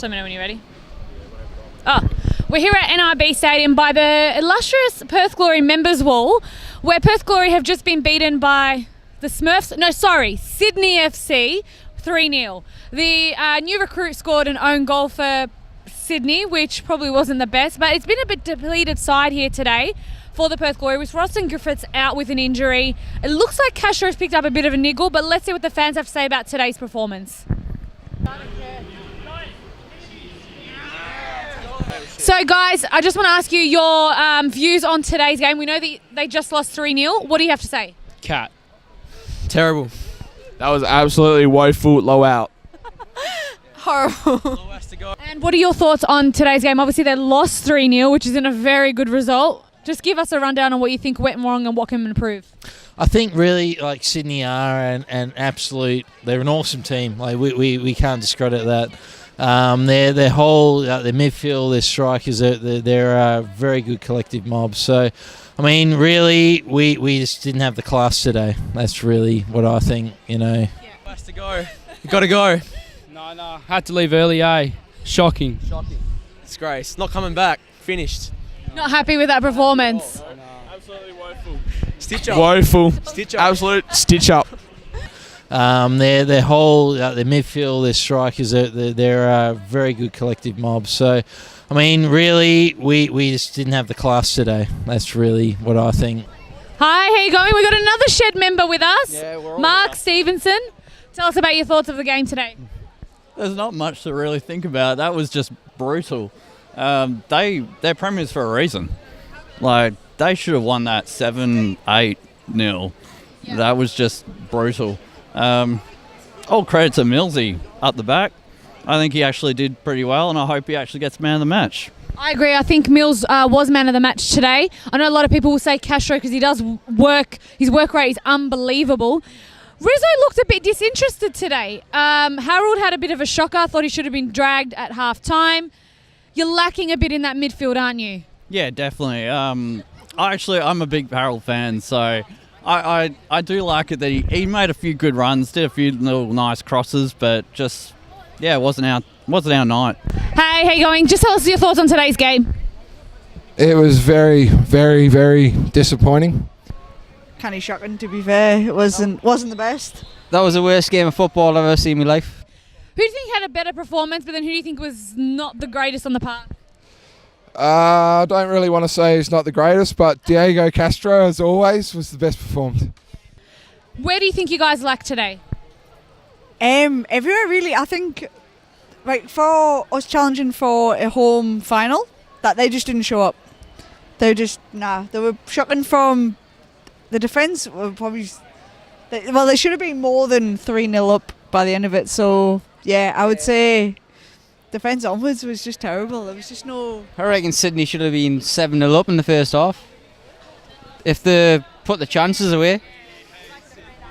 Just let me know when you're ready. Oh, we're here at NIB Stadium by the illustrious Perth Glory members wall, where Perth Glory have just been beaten by the Smurfs. No, sorry, Sydney FC 3-0. The new recruit scored an own goal for Sydney, which probably wasn't the best, but it's been a bit depleted side here today for the Perth Glory, with Ross and Griffiths out with an injury. It looks like Castro's picked up a bit of a niggle, but let's see what the fans have to say about today's performance. So guys, I just want to ask you your views on today's game. We know that they just lost 3-0. What do you have to say? Cat. Terrible. That was absolutely woeful, low out. Horrible. And what are your thoughts on today's game? Obviously they lost 3-0, which isn't a very good result. Just give us a rundown on what you think went wrong and what can improve. I think really like Sydney are an absolute, they're an awesome team. Like we can't discredit that. Their whole their midfield, their strikers, they're a very good collective mob. So, I mean, really, we just didn't have the class today. That's really what I think. Yeah. Has to go. You got to go. No, had to leave early. Shocking. Disgrace. Not coming back. Finished. Not happy with that performance. No. Absolutely woeful. Stitch up. Woeful. Stitch up. Absolute stitch up. Their whole their midfield, their strikers, they're a very good collective mob. So, I mean, really, we just didn't have the class today. That's really what I think. Hi, how you going? We've got another Shed member with us. Yeah, we're all Mark here. Stevenson. Tell us about your thoughts of the game today. There's not much to really think about. That was just brutal. They're premiers for a reason. Like, they should have won that 7-8-0. Yeah. That was just brutal. All credit to Millsy up the back. I think he actually did pretty well, and I hope he actually gets man of the match. I agree. I think Mills was man of the match today. I know a lot of people will say Castro because he does work. His work rate is unbelievable. Rizzo looked a bit disinterested today. Harold had a bit of a shocker. I thought he should have been dragged at half time. You're lacking a bit in that midfield, aren't you? Yeah, definitely. I'm a big Harold fan, so I do like it that he made a few good runs, did a few little nice crosses, but just, yeah, it wasn't our night. Hey, how you going? Just tell us your thoughts on today's game. It was very, very, very disappointing. Kind of shocking, to be fair. It wasn't the best. That was the worst game of football I've ever seen in my life. Who do you think had a better performance, but then who do you think was not the greatest on the park? I don't really want to say he's not the greatest, but Diego Castro, as always, was the best performed. Where do you think you guys lacked today? Everywhere, really. I think, right, for us challenging for a home final, that they just didn't show up. They were shocking from the defence. Were probably, they should have been more than 3-0 up by the end of it. So, yeah, I would say defence onwards was just terrible. There was just no... I reckon Sydney should have been 7-0 up in the first half. If they put the chances away.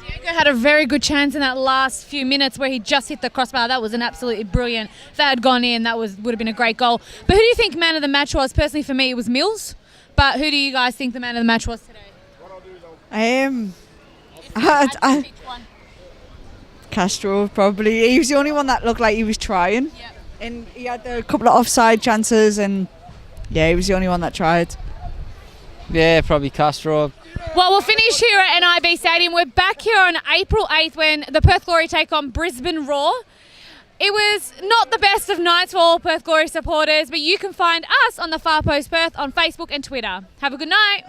Diego had a very good chance in that last few minutes where he just hit the crossbar. That was an absolutely brilliant. If that had gone in, would have been a great goal. But who do you think man of the match was? Personally, for me, it was Mills. But who do you guys think the man of the match was today? Castro, probably. He was the only one that looked like he was trying. Yep. And he had a couple of offside chances, and yeah, he was the only one that tried. Yeah, probably Castro. Well, we'll finish here at NIB Stadium. We're back here on April 8th when the Perth Glory take on Brisbane Roar. It was not the best of nights for all Perth Glory supporters, but you can find us on the Far Post Perth on Facebook and Twitter. Have a good night.